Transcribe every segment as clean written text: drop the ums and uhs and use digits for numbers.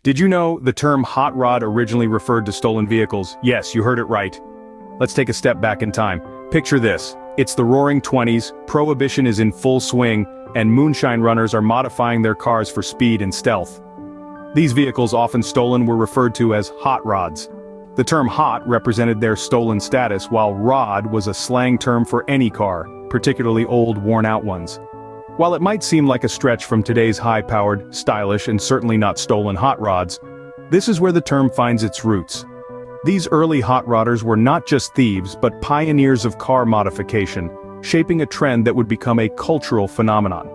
Did you know the term hot rod originally referred to stolen vehicles? Yes, you heard it right. Let's take a step back in time. Picture this. It's the roaring 20s, prohibition is in full swing, and moonshine runners are modifying their cars for speed and stealth. These vehicles, often stolen, were referred to as hot rods. The term hot represented their stolen status, while rod was a slang term for any car, particularly old, worn-out ones. While it might seem like a stretch from today's high-powered, stylish, and certainly not stolen hot rods, this is where the term finds its roots. These early hot rodders were not just thieves but pioneers of car modification, shaping a trend that would become a cultural phenomenon.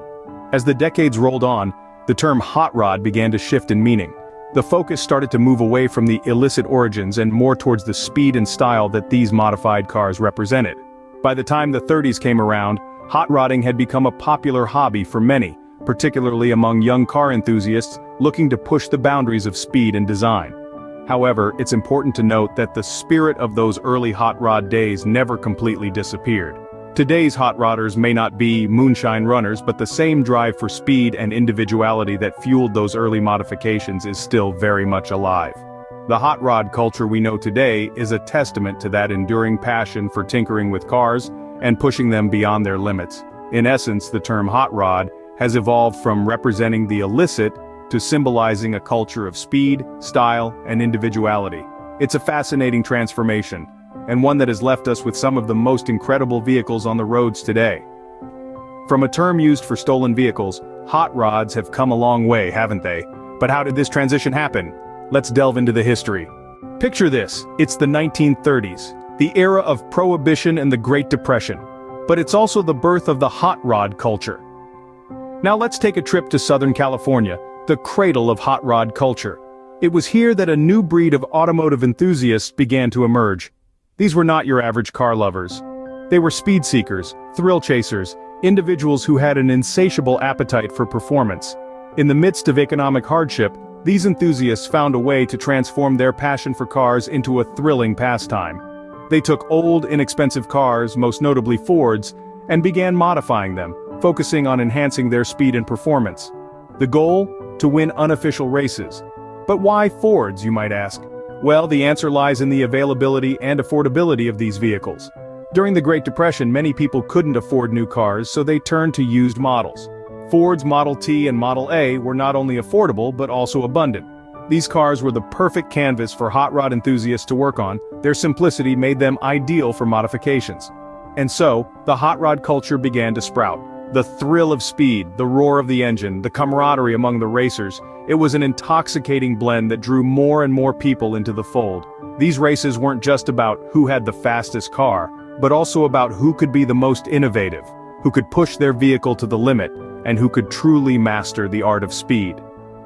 As the decades rolled on, the term hot rod began to shift in meaning. The focus started to move away from the illicit origins and more towards the speed and style that these modified cars represented. By the time the 30s came around, hot rodding had become a popular hobby for many, particularly among young car enthusiasts looking to push the boundaries of speed and design. However, it's important to note that the spirit of those early hot rod days never completely disappeared. Today's hot rodders may not be moonshine runners, but the same drive for speed and individuality that fueled those early modifications is still very much alive. The hot rod culture we know today is a testament to that enduring passion for tinkering with cars and pushing them beyond their limits. In essence, the term hot rod has evolved from representing the illicit to symbolizing a culture of speed, style, and individuality. It's a fascinating transformation, and one that has left us with some of the most incredible vehicles on the roads today. From a term used for stolen vehicles, hot rods have come a long way, haven't they? But how did this transition happen? Let's delve into the history. Picture this, it's the 1930s. The era of Prohibition and the Great Depression. But it's also the birth of the hot rod culture. Now let's take a trip to Southern California, the cradle of hot rod culture. It was here that a new breed of automotive enthusiasts began to emerge. These were not your average car lovers. They were speed seekers, thrill chasers, individuals who had an insatiable appetite for performance. In the midst of economic hardship, these enthusiasts found a way to transform their passion for cars into a thrilling pastime. They took old, inexpensive cars, most notably Fords, and began modifying them, focusing on enhancing their speed and performance. The goal? To win unofficial races. But why Fords, you might ask? Well, the answer lies in the availability and affordability of these vehicles. During the Great Depression, many people couldn't afford new cars, so they turned to used models. Ford's Model T and Model A were not only affordable but also abundant. These cars were the perfect canvas for hot rod enthusiasts to work on. Their simplicity made them ideal for modifications. And so, the hot rod culture began to sprout. The thrill of speed, the roar of the engine, the camaraderie among the racers, it was an intoxicating blend that drew more and more people into the fold. These races weren't just about who had the fastest car, but also about who could be the most innovative, who could push their vehicle to the limit, and who could truly master the art of speed.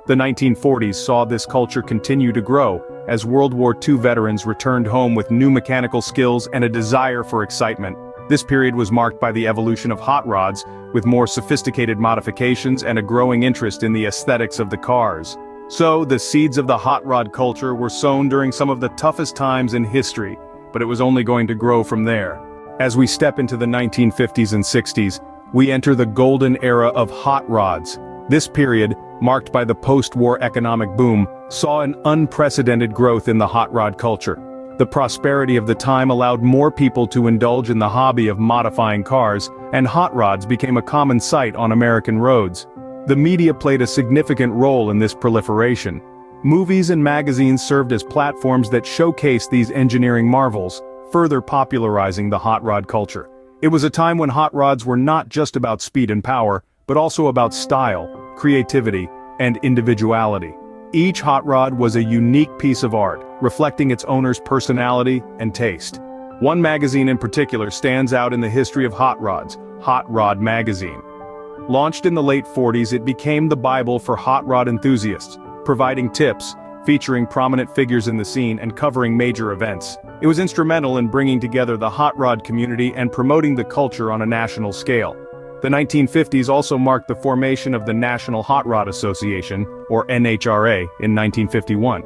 The 1940s saw this culture continue to grow, as World War II veterans returned home with new mechanical skills and a desire for excitement. This period was marked by the evolution of hot rods, with more sophisticated modifications and a growing interest in the aesthetics of the cars. So, the seeds of the hot rod culture were sown during some of the toughest times in history, but it was only going to grow from there. As we step into the 1950s and 60s, we enter the golden era of hot rods. This period, marked by the post-war economic boom, saw an unprecedented growth in the hot rod culture. The prosperity of the time allowed more people to indulge in the hobby of modifying cars, and hot rods became a common sight on American roads. The media played a significant role in this proliferation. Movies and magazines served as platforms that showcased these engineering marvels, further popularizing the hot rod culture. It was a time when hot rods were not just about speed and power, but also about style, creativity, and individuality. Each hot rod was a unique piece of art, reflecting its owner's personality and taste. One magazine in particular stands out in the history of hot rods, Hot Rod magazine. Launched in the late 40s, it became the Bible for hot rod enthusiasts, providing tips, featuring prominent figures in the scene and covering major events. It was instrumental in bringing together the hot rod community and promoting the culture on a national scale. The 1950s also marked the formation of the National Hot Rod Association, or NHRA, in 1951.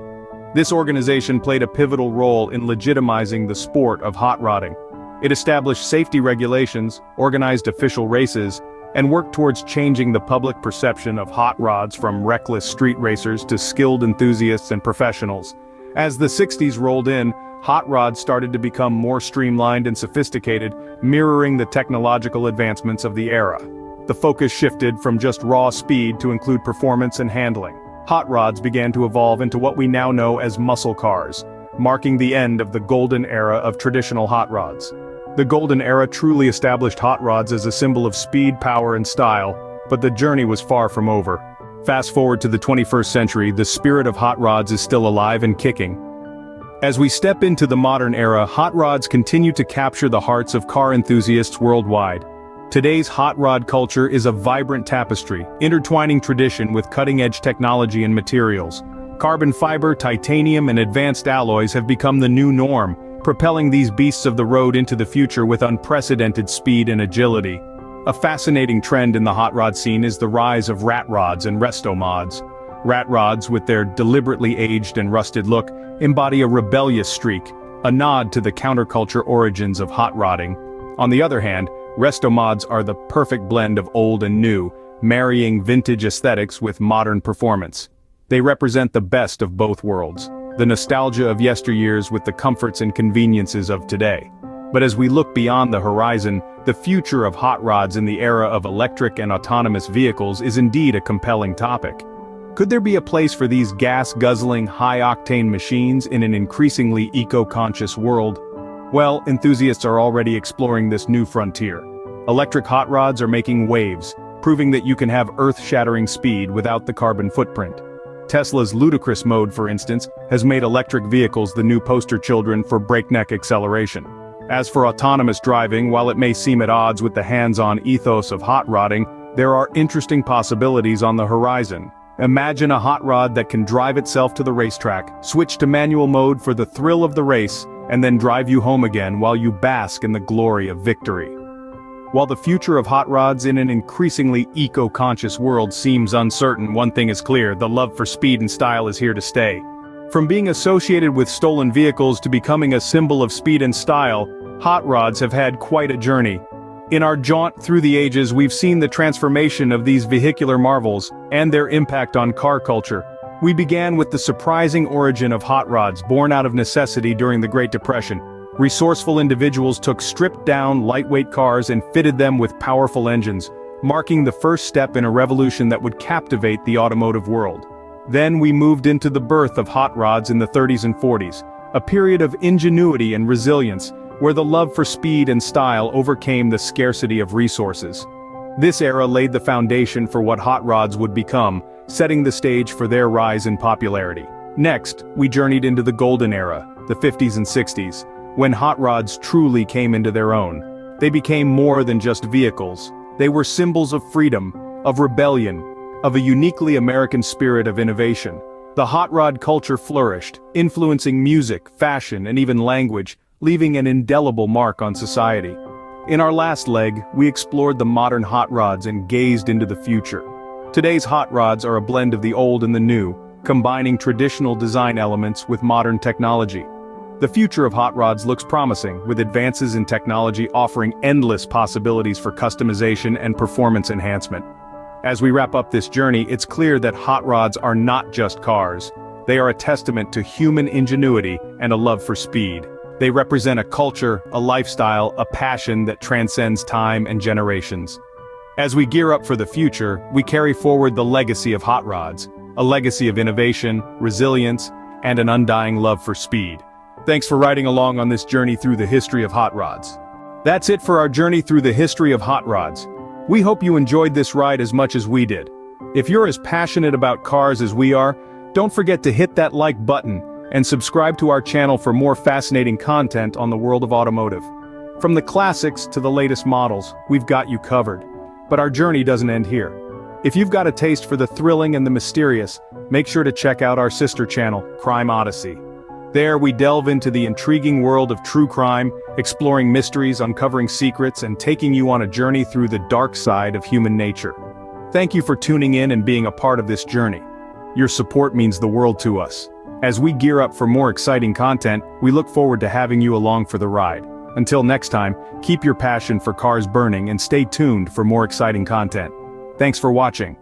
This organization played a pivotal role in legitimizing the sport of hot rodding. It established safety regulations, organized official races, and worked towards changing the public perception of hot rods from reckless street racers to skilled enthusiasts and professionals. As the 60s rolled in, hot rods started to become more streamlined and sophisticated, mirroring the technological advancements of the era. The focus shifted from just raw speed to include performance and handling. Hot rods began to evolve into what we now know as muscle cars, marking the end of the golden era of traditional hot rods. The golden era truly established hot rods as a symbol of speed, power, and style, but the journey was far from over. Fast forward to the 21st century, the spirit of hot rods is still alive and kicking. As we step into the modern era, hot rods continue to capture the hearts of car enthusiasts worldwide. Today's hot rod culture is a vibrant tapestry, intertwining tradition with cutting-edge technology and materials. Carbon fiber, titanium, and advanced alloys have become the new norm, propelling these beasts of the road into the future with unprecedented speed and agility. A fascinating trend in the hot rod scene is the rise of rat rods and resto mods. Rat rods, with their deliberately aged and rusted look, embody a rebellious streak, a nod to the counterculture origins of hot rodding. On the other hand, resto mods are the perfect blend of old and new, marrying vintage aesthetics with modern performance. They represent the best of both worlds, the nostalgia of yesteryears with the comforts and conveniences of today. But as we look beyond the horizon, the future of hot rods in the era of electric and autonomous vehicles is indeed a compelling topic. Could there be a place for these gas-guzzling, high-octane machines in an increasingly eco-conscious world? Well, enthusiasts are already exploring this new frontier. Electric hot rods are making waves, proving that you can have earth-shattering speed without the carbon footprint. Tesla's ludicrous mode, for instance, has made electric vehicles the new poster children for breakneck acceleration. As for autonomous driving, while it may seem at odds with the hands-on ethos of hot rodding, there are interesting possibilities on the horizon. Imagine a hot rod that can drive itself to the racetrack, switch to manual mode for the thrill of the race, and then drive you home again while you bask in the glory of victory. While the future of hot rods in an increasingly eco-conscious world seems uncertain, one thing is clear: the love for speed and style is here to stay. From being associated with stolen vehicles to becoming a symbol of speed and style, hot rods have had quite a journey. In our jaunt through the ages, we've seen the transformation of these vehicular marvels, and their impact on car culture. We began with the surprising origin of hot rods, born out of necessity during the Great Depression. Resourceful individuals took stripped-down, lightweight cars and fitted them with powerful engines, marking the first step in a revolution that would captivate the automotive world. Then we moved into the birth of hot rods in the 30s and 40s, a period of ingenuity and resilience, where the love for speed and style overcame the scarcity of resources. This era laid the foundation for what hot rods would become, setting the stage for their rise in popularity. Next, we journeyed into the golden era, the 50s and 60s, when hot rods truly came into their own. They became more than just vehicles. They were symbols of freedom, of rebellion, of a uniquely American spirit of innovation. The hot rod culture flourished, influencing music, fashion, and even language, leaving an indelible mark on society. In our last leg, we explored the modern hot rods and gazed into the future. Today's hot rods are a blend of the old and the new, combining traditional design elements with modern technology. The future of hot rods looks promising, with advances in technology offering endless possibilities for customization and performance enhancement. As we wrap up this journey, it's clear that hot rods are not just cars. They are a testament to human ingenuity and a love for speed. They represent a culture, a lifestyle, a passion that transcends time and generations. As we gear up for the future, we carry forward the legacy of hot rods, a legacy of innovation, resilience, and an undying love for speed. Thanks for riding along on this journey through the history of hot rods. That's it for our journey through the history of hot rods. We hope you enjoyed this ride as much as we did. If you're as passionate about cars as we are, don't forget to hit that like button and subscribe to our channel for more fascinating content on the world of automotive. From the classics to the latest models, we've got you covered. But our journey doesn't end here. If you've got a taste for the thrilling and the mysterious, make sure to check out our sister channel, Crime Odyssey. There we delve into the intriguing world of true crime, exploring mysteries, uncovering secrets, and taking you on a journey through the dark side of human nature. Thank you for tuning in and being a part of this journey. Your support means the world to us. As we gear up for more exciting content, we look forward to having you along for the ride. Until next time, keep your passion for cars burning and stay tuned for more exciting content. Thanks for watching.